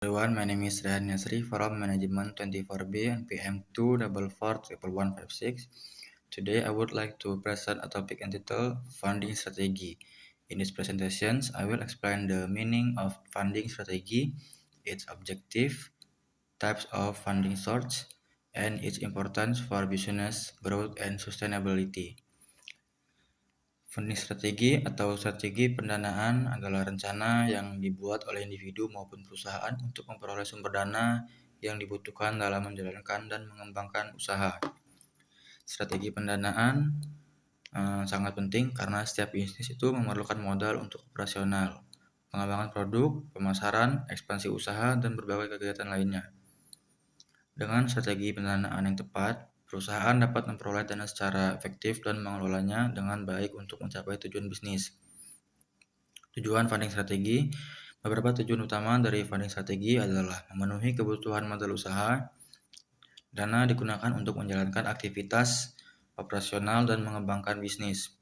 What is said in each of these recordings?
Everyone, my name is Rehan Yasri from Management 24B and PM 2441156. Today, I would like to present a topic entitled Funding Strategy. In this presentation, I will explain the meaning of funding strategy, its objective, types of funding source, and its importance for business growth and sustainability. Funding strategi atau strategi pendanaan adalah rencana yang dibuat oleh individu maupun perusahaan untuk memperoleh sumber dana yang dibutuhkan dalam menjalankan dan mengembangkan usaha. Strategi pendanaan sangat penting karena setiap bisnis itu memerlukan modal untuk operasional, pengembangan produk, pemasaran, ekspansi usaha, dan berbagai kegiatan lainnya. Dengan strategi pendanaan yang tepat, perusahaan dapat memperoleh dana secara efektif dan mengelolanya dengan baik untuk mencapai tujuan bisnis. Tujuan funding strategi. Beberapa tujuan utama dari funding strategi adalah memenuhi kebutuhan modal usaha. Dana digunakan untuk menjalankan aktivitas operasional dan mengembangkan bisnis.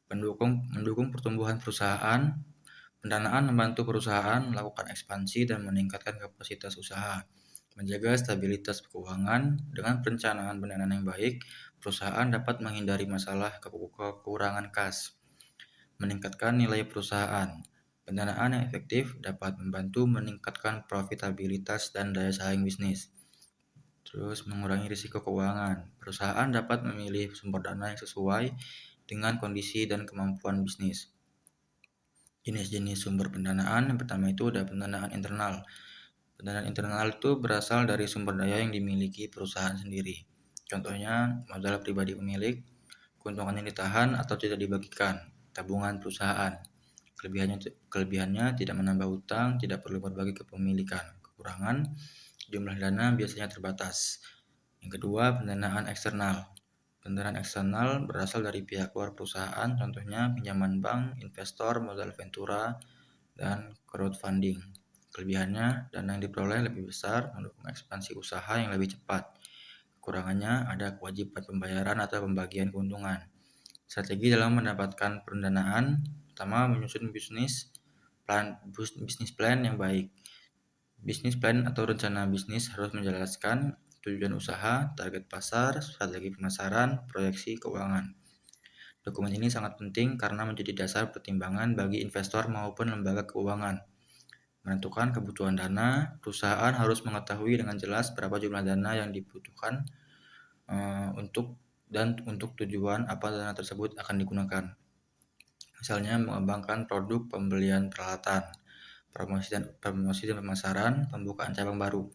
Mendukung pertumbuhan perusahaan. Pendanaan membantu perusahaan melakukan ekspansi dan meningkatkan kapasitas usaha. Menjaga stabilitas keuangan. Dengan perencanaan pendanaan yang baik, perusahaan dapat menghindari masalah kekurangan kas. Meningkatkan nilai perusahaan. Pendanaan yang efektif dapat membantu meningkatkan profitabilitas dan daya saing bisnis. Terus mengurangi risiko keuangan. Perusahaan dapat memilih sumber dana yang sesuai dengan kondisi dan kemampuan bisnis. Jenis-jenis sumber pendanaan, yang pertama itu ada pendanaan internal. Pendanaan internal itu berasal dari sumber daya yang dimiliki perusahaan sendiri. Contohnya, modal pribadi pemilik, keuntungan yang ditahan atau tidak dibagikan, tabungan perusahaan. Kelebihannya tidak menambah utang, tidak perlu berbagi kepemilikan. Kekurangan, jumlah dana biasanya terbatas. Yang kedua, pendanaan eksternal. Pendanaan eksternal berasal dari pihak luar perusahaan, contohnya pinjaman bank, investor, modal ventura, dan crowdfunding. Kelebihannya, dana yang diperoleh lebih besar, mendukung ekspansi usaha yang lebih cepat. Kekurangannya, ada kewajiban pembayaran atau pembagian keuntungan. Strategi dalam mendapatkan pendanaan, pertama menyusun bisnis plan yang baik. Bisnis plan atau rencana bisnis harus menjelaskan tujuan usaha, target pasar, strategi pemasaran, proyeksi keuangan. Dokumen ini sangat penting karena menjadi dasar pertimbangan bagi investor maupun lembaga keuangan. Menentukan kebutuhan dana, perusahaan harus mengetahui dengan jelas berapa jumlah dana yang dibutuhkan untuk tujuan apa dana tersebut akan digunakan. Misalnya mengembangkan produk, pembelian peralatan, promosi dan pemasaran, pembukaan cabang baru.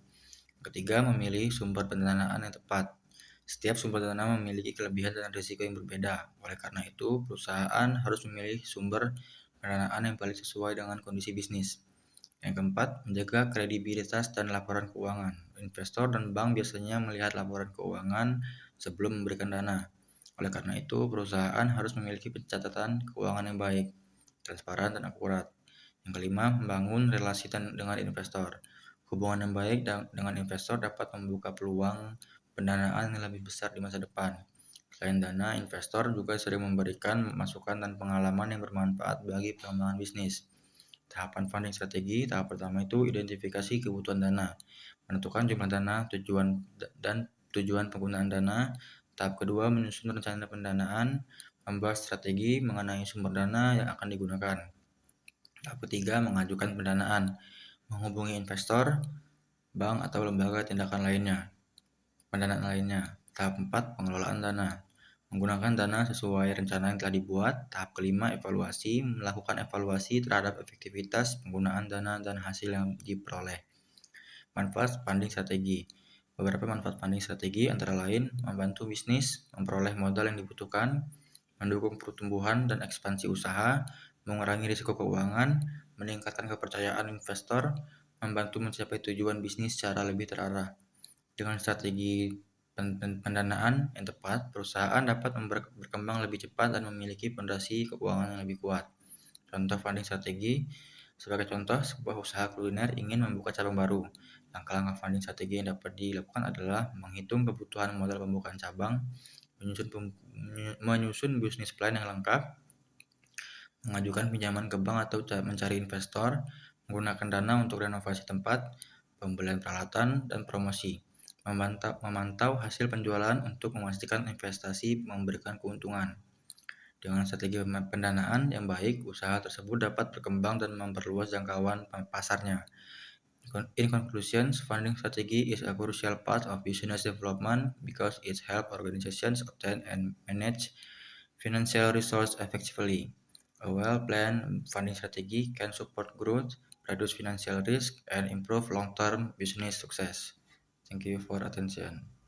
Ketiga, memilih sumber pendanaan yang tepat. Setiap sumber dana memiliki kelebihan dan risiko yang berbeda. Oleh karena itu, perusahaan harus memilih sumber pendanaan yang paling sesuai dengan kondisi bisnis. Yang keempat, menjaga kredibilitas dan laporan keuangan. Investor dan bank biasanya melihat laporan keuangan sebelum memberikan dana. Oleh karena itu, perusahaan harus memiliki pencatatan keuangan yang baik, transparan, dan akurat. Yang kelima, membangun relasi dengan investor. Hubungan yang baik dengan investor dapat membuka peluang pendanaan yang lebih besar di masa depan. Selain dana, investor juga sering memberikan masukan dan pengalaman yang bermanfaat bagi pengembangan bisnis. Tahapan funding strategi, tahap pertama itu identifikasi kebutuhan dana, menentukan jumlah dana, tujuan penggunaan dana. Tahap kedua, menyusun rencana pendanaan, membahas strategi mengenai sumber dana yang akan digunakan. Tahap ketiga, mengajukan pendanaan, menghubungi investor, bank atau lembaga pendanaan lainnya. Tahap 4, pengelolaan dana, menggunakan dana sesuai rencana yang telah dibuat. Tahap kelima, evaluasi, melakukan evaluasi terhadap efektivitas penggunaan dana dan hasil yang diperoleh. Manfaat funding strategi. Beberapa manfaat funding strategi antara lain membantu bisnis memperoleh modal yang dibutuhkan, mendukung pertumbuhan dan ekspansi usaha, mengurangi risiko keuangan, meningkatkan kepercayaan investor, membantu mencapai tujuan bisnis secara lebih terarah. Dengan strategi pendanaan yang tepat, perusahaan dapat berkembang lebih cepat dan memiliki fondasi keuangan yang lebih kuat. Contoh funding strategi, sebagai contoh, sebuah usaha kuliner ingin membuka cabang baru. Langkah-langkah funding strategi yang dapat dilakukan adalah menghitung kebutuhan modal pembukaan cabang, menyusun bisnis plan yang lengkap, mengajukan pinjaman ke bank atau mencari investor, menggunakan dana untuk renovasi tempat, pembelian peralatan, dan promosi. Memantau hasil penjualan untuk memastikan investasi memberikan keuntungan. Dengan strategi pendanaan yang baik, usaha tersebut dapat berkembang dan memperluas jangkauan pasarnya. In conclusion, funding strategy is a crucial part of business development because it helps organizations obtain and manage financial resources effectively. A well-planned funding strategy can support growth, reduce financial risk, and improve long-term business success. Thank you for attention.